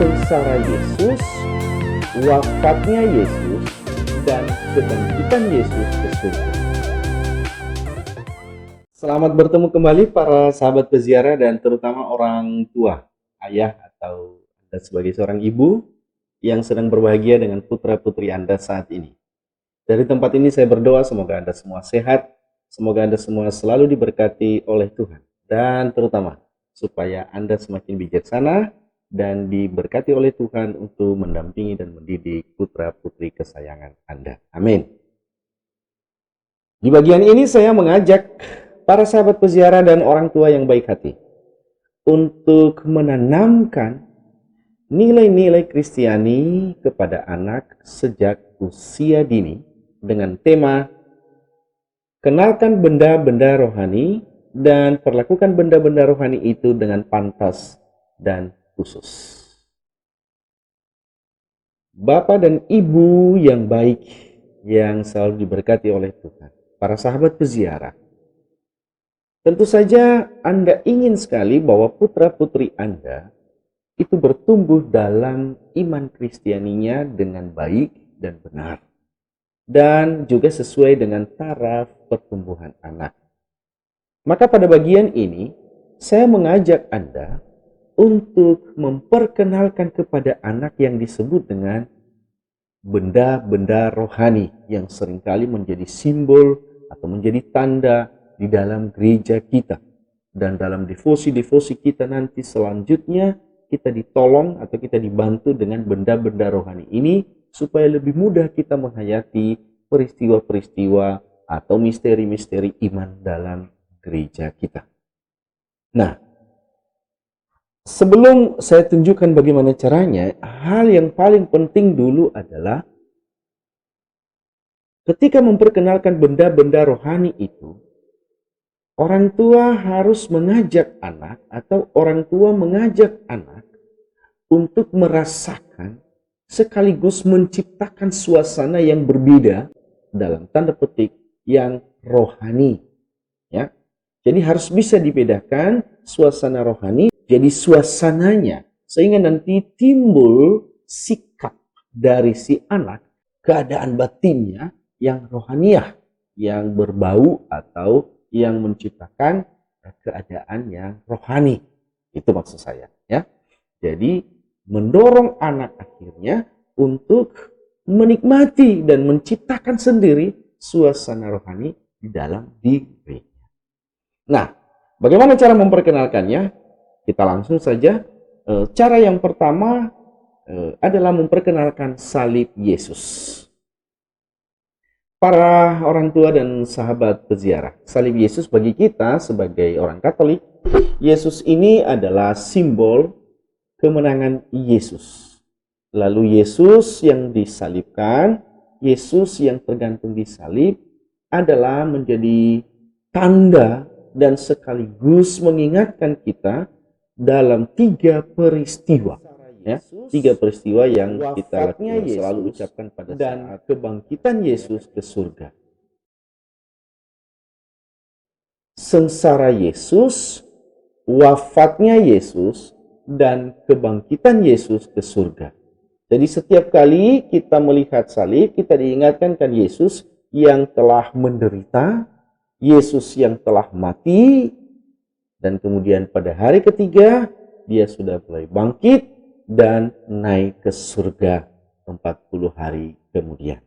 sengsara Yesus, wafatnya Yesus, dan kebangkitan Yesus ke surga. Selamat bertemu kembali para sahabat peziarah dan terutama orang tua, ayah atau Anda sebagai seorang ibu yang sedang berbahagia dengan putra-putri Anda saat ini. Dari tempat ini saya berdoa semoga Anda semua sehat, semoga Anda semua selalu diberkati oleh Tuhan, dan terutama supaya Anda semakin bijaksana dan diberkati oleh Tuhan untuk mendampingi dan mendidik putra-putri kesayangan Anda. Amin. Di bagian ini saya mengajak para sahabat peziarah dan orang tua yang baik hati untuk menanamkan nilai-nilai Kristiani kepada anak sejak usia dini dengan tema kenalkan benda-benda rohani dan perlakukan benda-benda rohani itu dengan pantas dan khusus. Bapak dan Ibu yang baik yang selalu diberkati oleh Tuhan, para sahabat peziarah, tentu saja Anda ingin sekali bahwa putra-putri Anda itu bertumbuh dalam iman Kristianinya dengan baik dan benar, dan juga sesuai dengan taraf pertumbuhan anak. Maka pada bagian ini, saya mengajak Anda untuk memperkenalkan kepada anak yang disebut dengan benda-benda rohani yang seringkali menjadi simbol atau menjadi tanda di dalam gereja kita. Dan dalam devosi-devosi kita nanti selanjutnya, kita ditolong atau kita dibantu dengan benda-benda rohani ini supaya lebih mudah kita menghayati peristiwa-peristiwa atau misteri-misteri iman dalam gereja kita. Nah, sebelum saya tunjukkan bagaimana caranya, hal yang paling penting dulu adalah ketika memperkenalkan benda-benda rohani itu, orang tua harus mengajak anak atau orang tua mengajak anak untuk merasakan sekaligus menciptakan suasana yang berbeda dalam tanda petik yang rohani. Ya, jadi harus bisa dibedakan suasana rohani jadi suasananya, sehingga nanti timbul sikap dari si anak, keadaan batinnya yang rohaniah, yang berbau atau yang menciptakan keadaan yang rohani. Itu maksud saya, ya. Jadi mendorong anak akhirnya untuk menikmati dan menciptakan sendiri suasana rohani di dalam diri. Nah, bagaimana cara memperkenalkannya? Kita langsung saja. Cara yang pertama adalah memperkenalkan salib Yesus. Para orang tua dan sahabat peziarah, salib Yesus bagi kita sebagai orang Katolik, Yesus ini adalah simbol kemenangan Yesus. Lalu Yesus yang disalibkan, Yesus yang tergantung di salib adalah menjadi tanda dan sekaligus mengingatkan kita dalam tiga peristiwa, ya, tiga peristiwa yang kita selalu ucapkan pada saat kebangkitan Yesus ke surga. Sengsara Yesus, wafatnya Yesus, dan kebangkitan Yesus ke surga. Jadi setiap kali kita melihat salib, kita diingatkan kan Yesus yang telah menderita, Yesus yang telah mati, dan kemudian pada hari ketiga, dia sudah mulai bangkit dan naik ke surga 40 hari kemudian.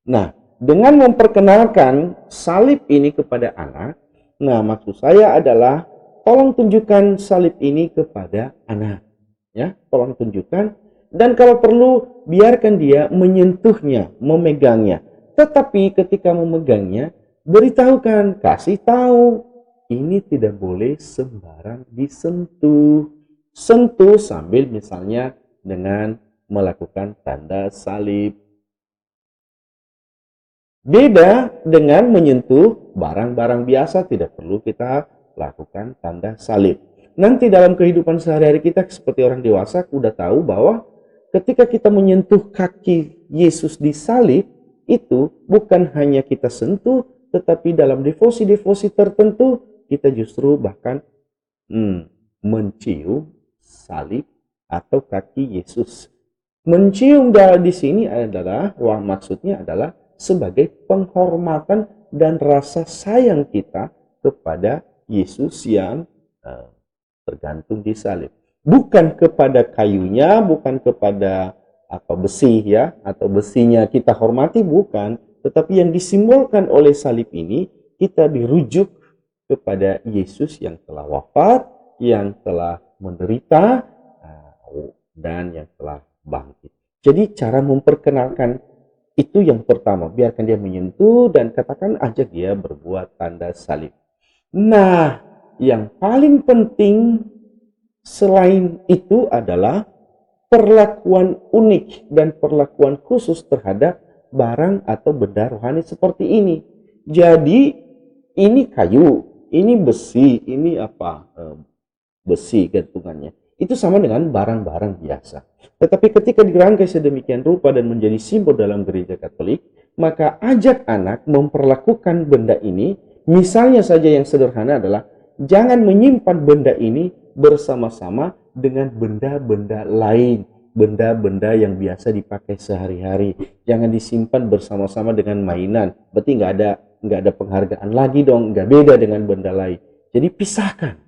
Nah, dengan memperkenalkan salib ini kepada anak, nah maksud saya adalah tolong tunjukkan salib ini kepada anak. Ya, tolong tunjukkan. Dan kalau perlu, biarkan dia menyentuhnya, memegangnya. Tetapi ketika memegangnya, beritahukan, kasih tahu, ini tidak boleh sembarang disentuh. Sentuh sambil misalnya dengan melakukan tanda salib. Beda dengan menyentuh barang-barang biasa, tidak perlu kita lakukan tanda salib. Nanti dalam kehidupan sehari-hari kita seperti orang dewasa, udah tahu bahwa ketika kita menyentuh kaki Yesus di salib, itu bukan hanya kita sentuh, tetapi dalam devosi-devosi tertentu, kita justru bahkan mencium salib atau kaki Yesus. Mencium di sini adalah, maksudnya adalah sebagai penghormatan dan rasa sayang kita kepada Yesus yang tergantung di salib. Bukan kepada kayunya, bukan kepada besi ya, atau besinya kita hormati, bukan. Tetapi yang disimbolkan oleh salib ini, kita dirujuk kepada Yesus yang telah wafat, yang telah menderita, dan yang telah bangkit. Jadi cara memperkenalkan itu yang pertama, biarkan dia menyentuh dan katakan ajak dia berbuat tanda salib. Nah, yang paling penting selain itu adalah perlakuan unik dan perlakuan khusus terhadap barang atau benda rohani seperti ini. Jadi ini kayu, ini besi, ini besi gantungannya. Itu sama dengan barang-barang biasa. Tetapi ketika dirangkai sedemikian rupa dan menjadi simbol dalam gereja Katolik, maka ajak anak memperlakukan benda ini. Misalnya saja yang sederhana adalah jangan menyimpan benda ini bersama-sama dengan benda-benda lain, benda-benda yang biasa dipakai sehari-hari. Jangan disimpan bersama-sama dengan mainan. Berarti nggak ada penghargaan lagi dong, nggak beda dengan benda lain. Jadi pisahkan,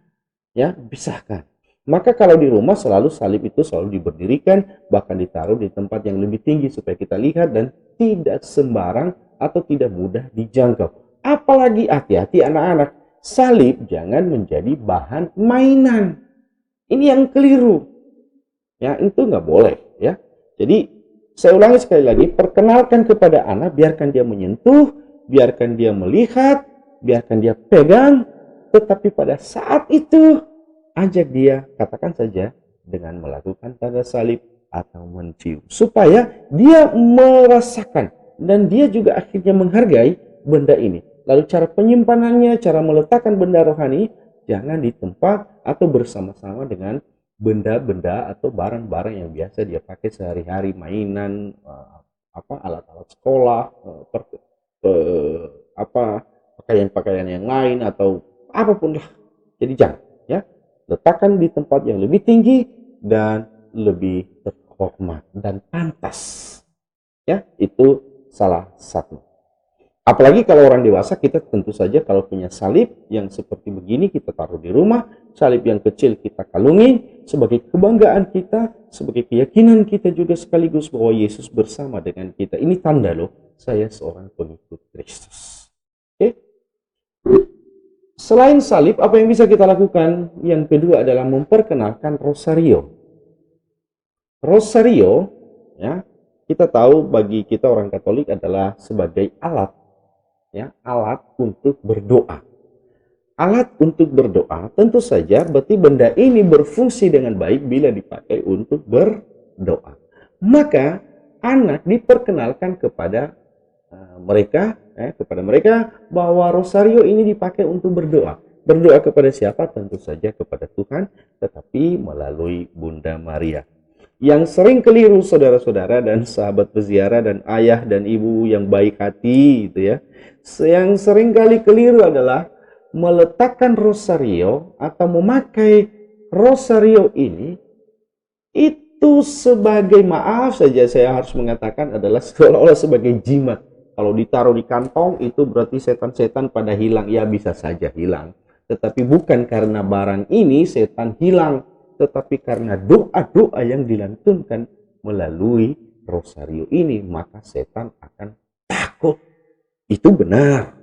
ya pisahkan. Maka kalau di rumah selalu salib itu selalu diberdirikan, bahkan ditaruh di tempat yang lebih tinggi supaya kita lihat dan tidak sembarang atau tidak mudah dijangkau. Apalagi hati-hati anak-anak, salib jangan menjadi bahan mainan. Ini yang keliru. Ya, itu nggak boleh ya. Jadi saya ulangi sekali lagi, perkenalkan kepada anak, biarkan dia menyentuh, biarkan dia melihat, biarkan dia pegang, tetapi pada saat itu ajak dia, katakan saja dengan melakukan tanda salib atau mencium, supaya dia merasakan dan dia juga akhirnya menghargai benda ini. Lalu cara penyimpanannya, cara meletakkan benda rohani, jangan di tempat atau bersama-sama dengan benda-benda atau barang-barang yang biasa dia pakai sehari-hari, mainan, alat-alat sekolah, pakaian-pakaian yang lain atau apapun lah. Jadi jangan, ya. Letakkan di tempat yang lebih tinggi dan lebih terhormat dan pantas. Ya, itu salah satu. Apalagi kalau orang dewasa, kita tentu saja kalau punya salib yang seperti begini kita taruh di rumah, salib yang kecil kita kalungin sebagai kebanggaan kita, sebagai keyakinan kita juga sekaligus bahwa Yesus bersama dengan kita. Ini tanda loh, saya seorang pengikut Kristus. Oke? Selain salib, apa yang bisa kita lakukan? Yang kedua adalah memperkenalkan rosario. Rosario, ya, kita tahu bagi kita orang Katolik adalah sebagai alat, ya, alat untuk berdoa. Alat untuk berdoa, tentu saja berarti benda ini berfungsi dengan baik bila dipakai untuk berdoa. Maka anak diperkenalkan kepada mereka bahwa rosario ini dipakai untuk berdoa. Berdoa kepada siapa? Tentu saja kepada Tuhan, tetapi melalui Bunda Maria. Yang sering keliru saudara-saudara dan sahabat peziarah dan ayah dan ibu yang baik hati gitu ya. Yang sering kali keliru adalah meletakkan rosario atau memakai rosario ini itu sebagai, maaf saja saya harus mengatakan, adalah seolah-olah sebagai jimat. Kalau ditaruh di kantong itu berarti setan-setan pada hilang. Ya bisa saja hilang. Tetapi bukan karena barang ini setan hilang. Tetapi karena doa-doa yang dilantunkan melalui rosario ini, maka setan akan takut. Itu benar.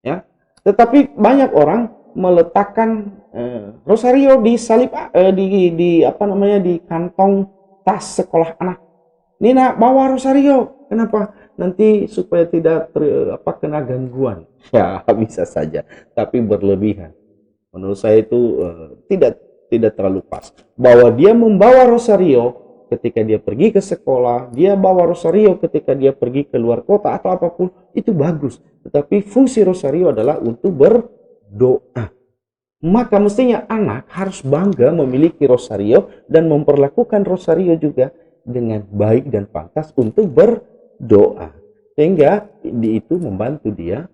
Ya. Tetapi banyak orang meletakkan rosario di salib, di kantong tas sekolah anak. Nina bawa rosario. Kenapa? Nanti supaya tidak kena gangguan. Ya bisa saja, tapi berlebihan. Menurut saya itu tidak terlalu pas. Bahwa dia membawa rosario ketika dia pergi ke sekolah, dia bawa rosario ketika dia pergi ke luar kota atau apapun, itu bagus. Tetapi fungsi rosario adalah untuk berdoa. Maka mestinya anak harus bangga memiliki rosario dan memperlakukan rosario juga dengan baik dan pantas untuk berdoa, sehingga itu membantu dia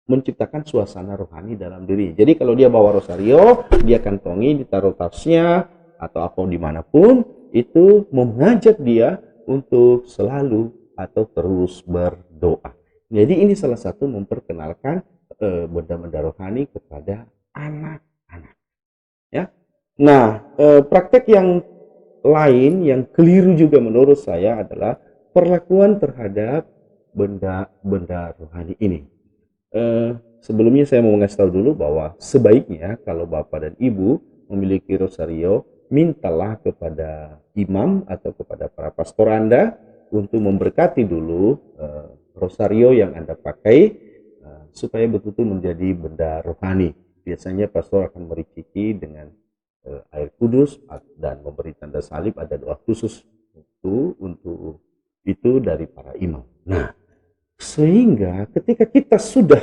menciptakan suasana rohani dalam diri. Jadi kalau dia bawa rosario, dia kantongi, ditaruh tasnya, atau apa dimanapun, itu mengajak dia untuk selalu atau terus berdoa. Jadi ini salah satu memperkenalkan benda-benda rohani kepada anak-anak. Ya. Nah, praktek yang lain yang keliru juga menurut saya adalah perlakuan terhadap benda-benda rohani ini. Sebelumnya saya mau ngasih tahu dulu bahwa sebaiknya kalau Bapak dan Ibu memiliki rosario, mintalah kepada imam atau kepada para pastor Anda untuk memberkati dulu rosario yang Anda pakai supaya betul-betul menjadi benda rohani. Biasanya pastor akan mericiki dengan air kudus dan memberi tanda salib, ada doa khusus untuk itu dari para imam. Nah, sehingga ketika kita sudah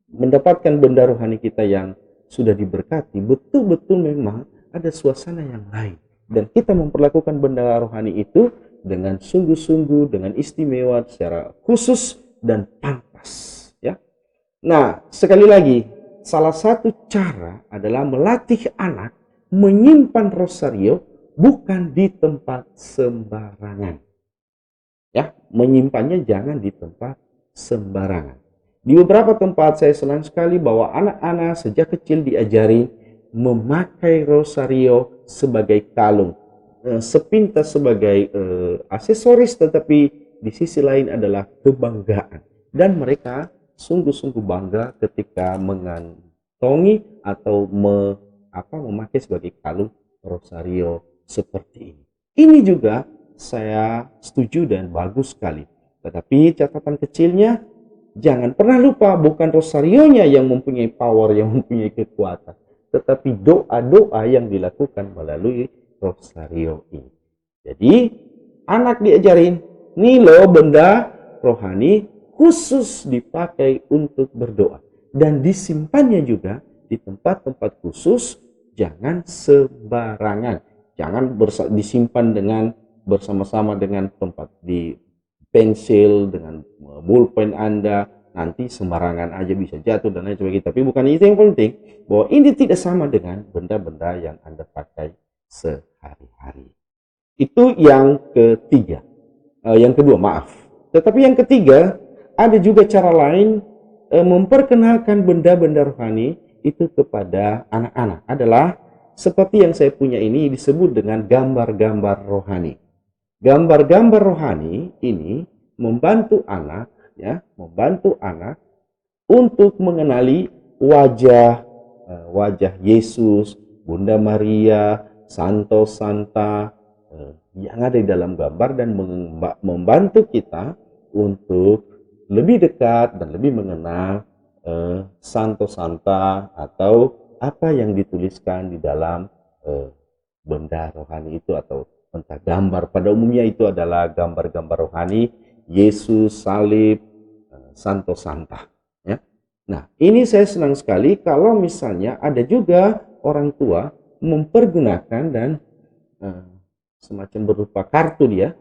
mendapatkan benda rohani kita yang sudah diberkati, betul-betul memang ada suasana yang lain. Dan kita memperlakukan benda rohani itu dengan sungguh-sungguh, dengan istimewa, secara khusus dan pantas. Ya. Nah, sekali lagi, salah satu cara adalah melatih anak menyimpan rosario bukan di tempat sembarangan. Ya, menyimpannya jangan di tempat sembarangan. Di beberapa tempat saya senang sekali bahwa anak-anak sejak kecil diajari memakai rosario sebagai kalung, sepintas sebagai aksesoris, tetapi di sisi lain adalah kebanggaan. Dan mereka sungguh-sungguh bangga ketika mengantongi atau memakai sebagai kalung rosario seperti ini. Ini juga saya setuju dan bagus sekali. Tetapi catatan kecilnya, jangan pernah lupa bukan rosarionya yang mempunyai power, yang mempunyai kekuatan, tetapi doa-doa yang dilakukan melalui rosario ini. Jadi anak diajarin, nih loh benda rohani khusus dipakai untuk berdoa. Dan disimpannya juga di tempat-tempat khusus, jangan sembarangan. Jangan disimpan dengan bersama-sama dengan tempat di pensil, dengan pulpen Anda, nanti sembarangan aja bisa jatuh dan lain sebagainya. Tapi bukan itu yang penting, bahwa ini tidak sama dengan benda-benda yang Anda pakai sehari-hari. Itu yang ketiga. Yang kedua, maaf. Tetapi yang ketiga, ada juga cara lain memperkenalkan benda-benda rohani itu kepada anak-anak. Adalah seperti yang saya punya ini, disebut dengan gambar-gambar rohani. Gambar-gambar rohani ini membantu anak untuk mengenali wajah Yesus, Bunda Maria, Santo Santa yang ada di dalam gambar, dan membantu kita untuk lebih dekat dan lebih mengenal Santo Santa atau apa yang dituliskan di dalam benda rohani itu, atau entah gambar. Pada umumnya itu adalah gambar-gambar rohani Yesus, salib, Santo Santa. Ya. Nah, ini saya senang sekali kalau misalnya ada juga orang tua mempergunakan dan semacam berupa kartu dia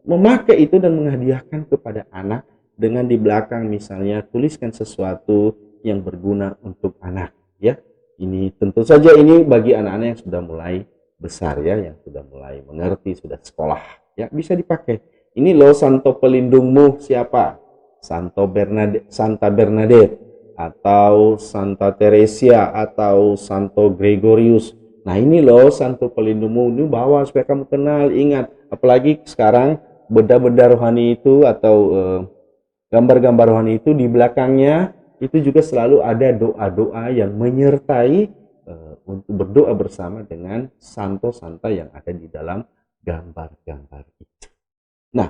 memakai itu dan menghadiahkan kepada anak, dengan di belakang misalnya tuliskan sesuatu yang berguna untuk anak. Ya, ini tentu saja ini bagi anak-anak yang sudah mulai besar, ya, yang sudah mulai mengerti, sudah sekolah, ya, bisa dipakai. Ini loh santo pelindungmu siapa? Santa Bernadette atau Santa Teresia atau Santo Gregorius. Nah, ini loh santo pelindungmu, ini bawa supaya kamu kenal, ingat. Apalagi sekarang benda-benda rohani itu atau gambar-gambar rohani itu di belakangnya itu juga selalu ada doa-doa yang menyertai untuk berdoa bersama dengan Santo Santa yang ada di dalam gambar-gambar itu. Nah,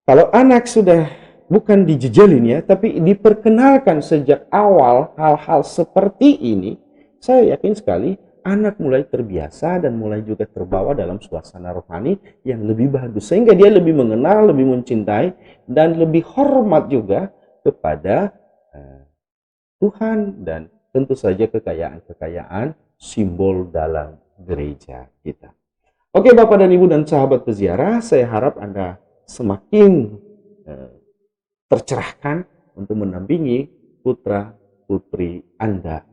kalau anak sudah bukan dijejelin, ya, tapi diperkenalkan sejak awal hal-hal seperti ini, saya yakin sekali anak mulai terbiasa dan mulai juga terbawa dalam suasana rohani yang lebih bagus, sehingga dia lebih mengenal, lebih mencintai, dan lebih hormat juga kepada Tuhan dan tentu saja kekayaan-kekayaan simbol dalam gereja kita. Oke, Bapak dan Ibu dan sahabat peziarah, saya harap Anda semakin tercerahkan untuk mendampingi putra-putri Anda.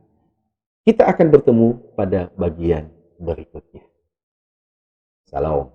Kita akan bertemu pada bagian berikutnya. Salam.